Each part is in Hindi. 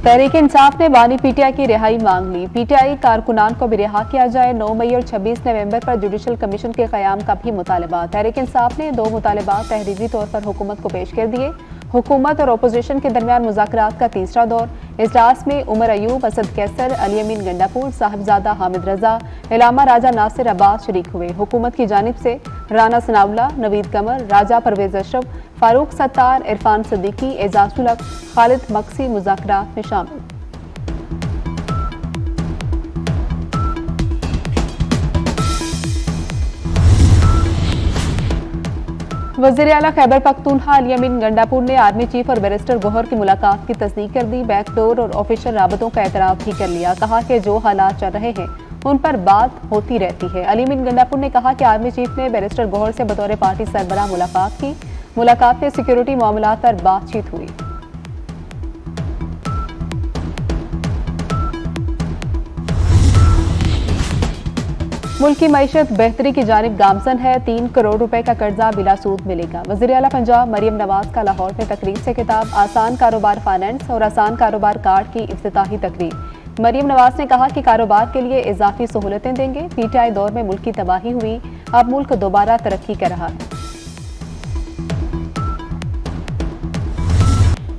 तहरीक इंसाफ ने बानी पीटीआई की रिहाई मांग ली। पीटीआई कारकुनान को भी रिहा किया जाए। 9 मई और 26 नवंबर पर जुडिशल कमीशन के क़याम का भी मुतालबा। तहरीक इंसाफ ने 2 मुतालबात तहरीरी तौर पर हुकूमत को पेश कर दिए। हुकूमत और अपोजिशन के दरमियान मुज़ाकरात का तीसरा दौर। इजलास में उमर अयूब, असद कैसर, अली अमीन गंडापुर, साहिबजादा हामिद रजा, इलामा राजा नासिर अब्बास शरीक हुए। हुकूमत की जानिब से राना सनाउल्लाह, नवीद कमर, राजा परवेज अशरफ, फारूक सत्तार, इरफान सिद्दीकी, एजाजुल हक, खालिद मक्सी मुज़ाकरात में शामिल। वज़ीर आला खैबर पख्तूनख्वा अली अमीन गंडापुर ने आर्मी चीफ और बैरिस्टर गौहर की मुलाकात की तस्दीक कर दी। बैकडोर और ऑफिशियल राबतों का एतराफ़ भी कर लिया। कहा कि जो हालात चल रहे हैं उन पर बात होती रहती है। अली अमीन गंडापुर ने कहा कि आर्मी चीफ ने बैरिस्टर गौहर से बतौर पार्टी सरबराह मुलाकात की। मुलाकात में सिक्योरिटी मामलात पर बातचीत हुई। मुल्क की मईशत बेहतरी की जानिब गामजन है। 3 करोड़ रुपए का कर्जा बिला सूद मिलेगा। वज़ीर आला पंजाब मरियम नवाज का लाहौर में तकरीर से खिताब। आसान कारोबार फाइनेंस और आसान कारोबार कार्ड की इफ्तिताही तकरीर। मरियम नवाज ने कहा कि कारोबार के लिए इजाफी सहूलतें देंगे। पीटीआई दौर में मुल्क की तबाही हुई, अब मुल्क दोबारा तरक्की कर रहा है।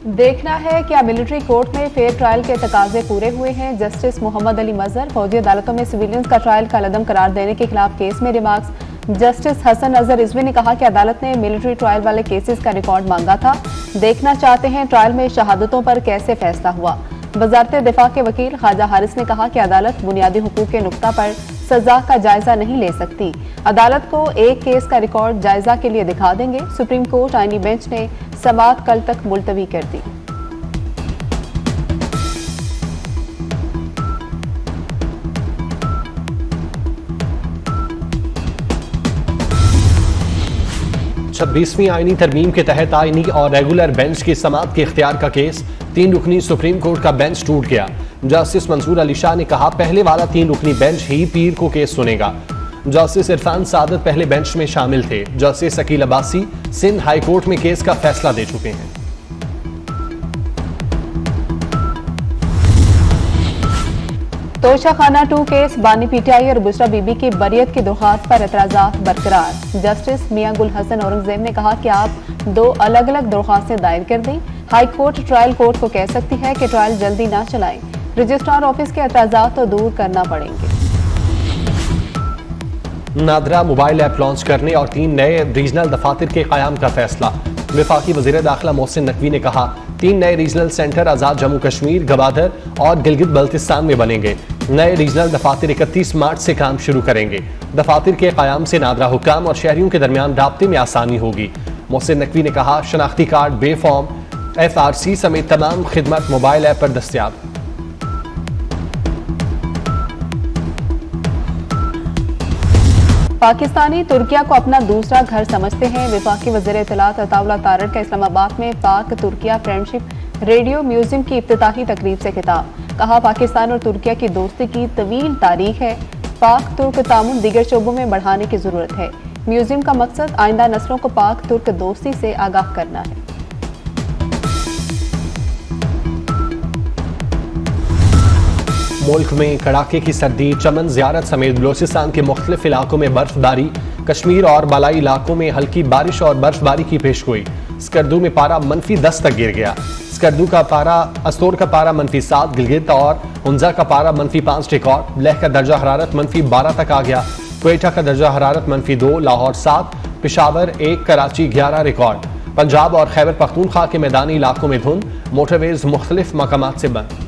देखना है क्या मिलिट्री कोर्ट में फेयर ट्रायल के तकाजे पूरे हुए हैं। जस्टिस मोहम्मद अली मजहर फौजी अदालतों में सिविलियंस का ट्रायल कलअदम करार देने के खिलाफ केस में रिमार्क्स। जस्टिस हसन अजहर रिजवी ने कहा कि अदालत ने मिलिट्री ट्रायल वाले केसेस का रिकॉर्ड मांगा था। देखना चाहते हैं ट्रायल में शहादतों पर कैसे फैसला हुआ। वजारत दिफा के वकील ख्वाजा हारिस ने कहा कि अदालत बुनियादी हुकूक के नुक्ता पर सजा का जायजा नहीं ले सकती। अदालत को एक केस का रिकॉर्ड जायजा के लिए दिखा देंगे। सुप्रीम कोर्ट आईनी बेंच ने समाअत कल तक मुलतवी कर दी। छब्बीसवीं आईनी तरमीम के तहत आईनी और रेगुलर बेंच की समाअत के इख्तियार का केस 3 रुकनी सुप्रीम कोर्ट का बेंच टूट गया। जस्टिस मंसूर अली शाह ने कहा पहले वाला 3 रुकनी बेंच ही पीर को केस सुनेगा। जस्टिस इरफान सादत पहले बेंच में शामिल थे। Justice Aqeel Abbasi Sindh high court में केस का फैसला दे चुके हैं। तोशाखाना 2 केस बानी पीटीआई और बुशरा बीबी की बरियत की दरख्वास्त पर एतराजात बरकरार। जस्टिस मियां गुल हसन औरंगजेब ने कहा कि आप 2 अलग अलग दरख्वास्तें दायर कर दी। हाई कोर्ट ट्रायल कोर्ट को कह सकती है कि ट्रायल जल्दी ना चलाएं। रजिस्ट्रार ऑफिस के एतराजात तो दूर करना पड़ेंगे। नादरा मोबाइल ऐप लॉन्च करने और 3 नए रीजनल दफातर के क़याम का फैसला। वफाकी वज़ीर दाखिला मोहसिन नकवी ने कहा 3 नए रीजनल सेंटर आज़ाद जम्मू कश्मीर, गवादर और गिलगित बल्तिस्तान में बनेंगे। नए रीजनल दफातर 31 मार्च से काम शुरू करेंगे। दफातर के क़याम से नादरा हुक्काम और शहरियों के दरमियान राब्ते में आसानी होगी। मोहसिन नकवी ने कहा शनाख्ती कार्ड, बे फॉर्म, FRC समेत तमाम खिदमत मोबाइल ऐप पर दस्तियाब। पाकिस्तानी तुर्किया को अपना दूसरा घर समझते हैं। वफाकी वज़ीर इत्तलात अताउल्लाह तारड़ का इस्लामाबाद में पाक तुर्किया फ्रेंडशिप रेडियो म्यूजियम की इफ्तिताही तकरीब से खिताब। कहा पाकिस्तान और तुर्किया की दोस्ती की तवील तारीख है। पाक तुर्क तामुन दीगर शोबों में बढ़ाने की जरूरत है। म्यूजियम का मकसद आइंदा नस्लों को पाक तुर्क दोस्ती से आगाह करना है। मुल्क में कड़ाके की सर्दी, चमन ज़ियारत समेत बलोचिस्तान के मुख्तलिफ इलाकों में बर्फबारी। कश्मीर और बालाई इलाकों में हल्की बारिश और बर्फबारी की पेशगोई। स्कर्दू में पारा -10 तक गिर गया। स्कर्दू का पारा, अस्तोर का पारा -7, गिलगित और हुंजा का पारा -5 रिकॉर्ड। लेह का दर्जा हरारत -12 तक आ गया। क्वेटा का दर्जा हरारत -2, लाहौर 7, पेशावर 1, कराची 11 रिकॉर्ड। पंजाब और खैबर पख्तूनख्वा के मैदानी इलाकों में धुंध, मोटरवेज मुख्तलिफ मकामात से बंद।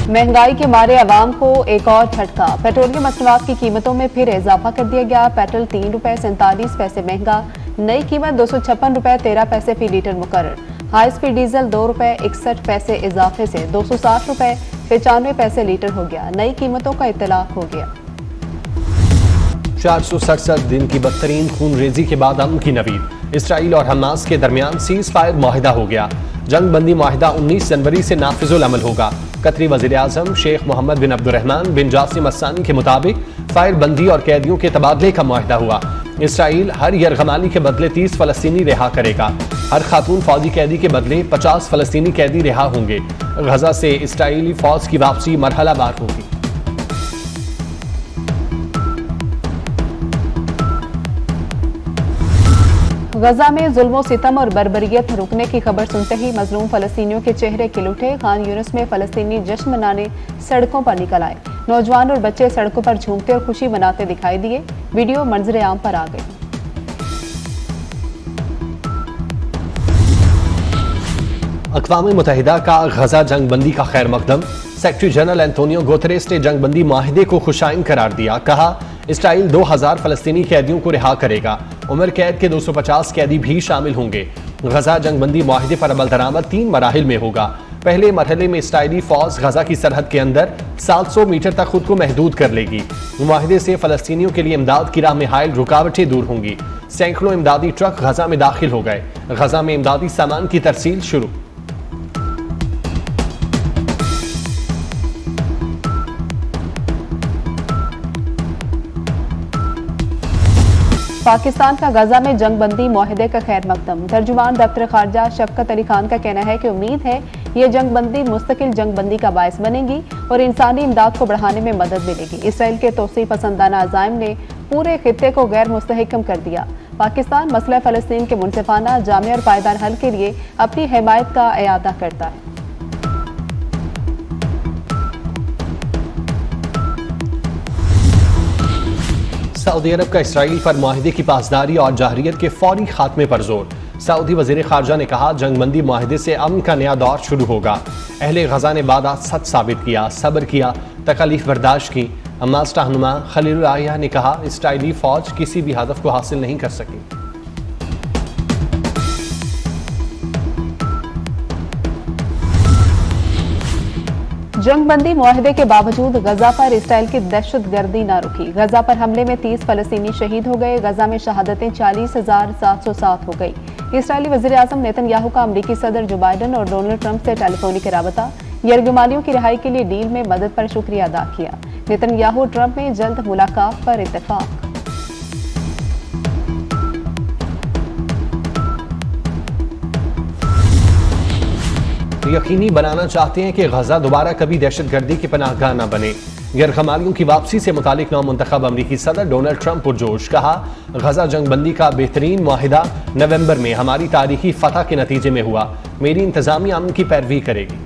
महंगाई के मारे अवाम को एक और झटका। पेट्रोलियम मसनूआत की कीमतों में फिर इजाफा कर दिया गया। पेट्रोल 3 रुपए 47 पैसे महंगा। नई कीमत 256 रुपए 13 पैसे फी लीटर मुकर्रर। हाई स्पीड डीजल 2 रुपए 61 पैसे इजाफे से 260 रुपए 95 पैसे लीटर हो गया। नई कीमतों का इत्तलाक हो गया। 467 दिन की बदतरीन खून रेजी के बाद अमन की नवीद। इसराइल और हमास के दरमियान सीज फायर माहिदा हो गया। जंग बंदी माहिदा 19 जनवरी से नाफिजुल अमल होगा। कतरी वज़ीर आज़म शेख मोहम्मद बिन अब्दुर्रहमान बिन जासिम अस्सानी के मुताबिक फायर बंदी और कैदियों के तबादले का माहिदा हुआ। इसराइल हर यरगमाली के बदले 30 फलस्तीनी रिहा करेगा। हर खातून फौजी कैदी के बदले 50 फलस्तीनी कैदी रिहा होंगे। गजा से इसराइली फौज की वापसी मरहलावार होगी। गजा में जुल्म सितम और बर्बरियत रुकने की खबर सुनते ही मजलूम फलस्तीनियों के चेहरे खिल उठे। खान यूनिस में फलस्तीनी जश्न मनाने सड़कों पर निकल आए। नौजवान और बच्चे सड़कों पर झूमते और खुशी मनाते दिखाई दिए। वीडियो मंजर आम पर आ गई। अक़वाम मुत्तहिदा का गजा जंगबंदी का खैर मकदम। सेक्रेटरी जनरल एंटोनियो गुतेरेस ने जंगबंदी माहिदे को खुशाइन करार दिया। कहा, इसराइल 2000 फलस्तीनी कैदियों को रिहा करेगा। उम्र कैद के 250 कैदी भी शामिल होंगे। गजा जंगबंदी माहिदे पर अमल दरामद 3 मराहिल में होगा। पहले मरहले में इसराइली फौज गजा की सरहद के अंदर 700 मीटर तक खुद को महदूद कर लेगी। माहिदे से फलस्तीनियों के लिए इमदाद की राह में हायल रुकावटें दूर होंगी। सैकड़ों इमदादी ट्रक गजा में दाखिल हो गए। गजा में इमदादी सामान की तरसील शुरू। पाकिस्तान का गजा में जंगबंदी माहिदे का खैर मकदम। तर्जुमान दफ्तर खारजा शफकत अली खान का कहना है कि उम्मीद है ये जंगबंदी मुस्तकिल जंगबंदी का बायस बनेगी और इंसानी इमदाद को बढ़ाने में मदद मिलेगी। इसराइल के तोसी पसंदाना अज़ाइम ने पूरे खित्ते को गैर मुस्तहकम कर दिया। पाकिस्तान मसला फ़लस्तीन के मुनसिफाना, जामे और पायदार हल के लिए अपनी हिमायत का इयादा करता है। सऊदी अरब का इसराइल पर माहिदे की पासदारी और जाहरियत के फौरी खात्मे पर जोर। सऊदी वजीर खारजा ने कहा, जंगबंदी माहिदे से अमन का नया दौर शुरू होगा। अहले गजा ने वादा सच साबित किया, सब्र किया, तकलीफ बर्दाश्त की। अम्मास रहनुमा खलील आया ने कहा, इसराइली फौज किसी भी हदफ को हासिल नहीं कर सकी। जंगबंदी मुआहदे के बावजूद गजा पर इसराइल की दहशतगर्दी न रुकी। गजा पर हमले में 30 फलस्तीनी शहीद हो गए। गजा में शहादतें 40,707 हो गई। इसराइली वज़ीर आज़म नेतन्याहू का अमरीकी सदर जो बाइडन और डोनाल्ड ट्रंप से टेलीफोनिक राबता। यरगमालियों की रिहाई के लिए डील में मदद पर शुक्रिया अदा किया। नेतन्याहू और ट्रंप में जल्द मुलाकात पर इत्तेफाक। यकीनी बनाना चाहते हैं कि गजा दोबारा कभी दहशतगर्दी की पनाहगाह न बने। यरगमालियों की वापसी से मुतालिक नौमुंतखब अमरीकी सदर डोनाल्ड ट्रंप पुरजोश। कहा, गजा जंगबंदी का बेहतरीन मुआहिदा नवंबर में हमारी तारीखी फतह के नतीजे में हुआ। मेरी इंतजामिया अमन की पैरवी करेगी।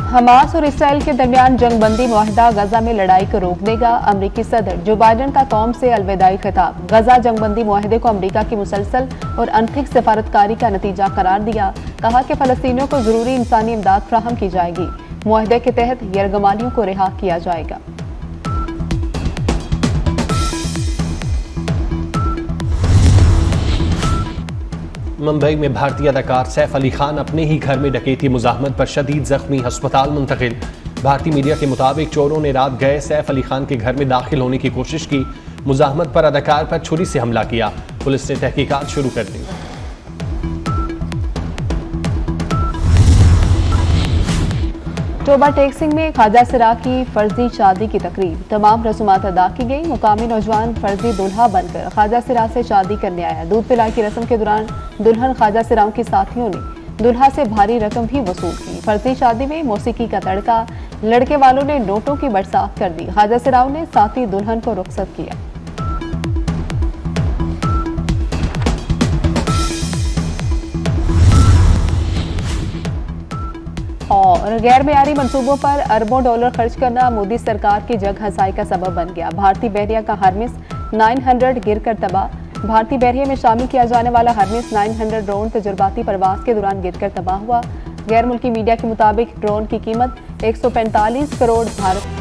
हमास और इसराइल के दरमियान जंगबंदी मुआहिदा गजा में लड़ाई को रोक देगा। अमरीकी सदर जो बाइडन का कौम से अलविदाई खिताब। गजा जंगबंदी मुआहिदे को अमरीका की मुसलसल और अनथिक सिफारतकारी का नतीजा करार दिया। कहा कि फलस्तीनियों को जरूरी इंसानी इमदाद फ्राहम की जाएगी। मुआहिदे के तहत यरगमालियों को रिहा किया जाएगा। मुंबई में भारतीय अदाकार सैफ अली खान अपने ही घर में डकैती मुजाहमत पर शदीद जख्मी, अस्पताल मुंतकिल। भारतीय मीडिया के मुताबिक चोरों ने रात गए सैफ अली खान के घर में दाखिल होने की कोशिश की। मुजाहमत पर अदाकार पर छुरी से हमला किया। पुलिस ने तहकीकात शुरू कर दी। टोबा टेक्सिंग में ख्वाजा सिरा की फर्जी शादी की तकरीब। तमाम रसूमात अदा की गई। मुकामी नौजवान फर्जी दुल्हा बनकर ख्वाजा सिरा से शादी करने आया। दूध पिलाई की रस्म के दौरान दुल्हन ख्वाजा सिराओं के साथियों ने दुल्हा से भारी रकम भी वसूल की। फर्जी शादी में मौसीकी का तड़का। लड़के वालों ने नोटों की बरसात कर दी। ख्वाजा सिराओं ने साथी दुल्हन को रुखसत किया। और गैर मेयारी मंसूबों पर अरबों डॉलर खर्च करना मोदी सरकार की जग हंसाई का सबब बन गया। भारतीय बहरिया का हरमिस 900 गिरकर तबाह। भारतीय बहरिया में शामिल किया जाने वाला हरमिस 900 ड्रोन तजुर्बाती परवाज के दौरान गिरकर तबाह हुआ। गैर मुल्की मीडिया के मुताबिक ड्रोन की कीमत 145 करोड़ भारत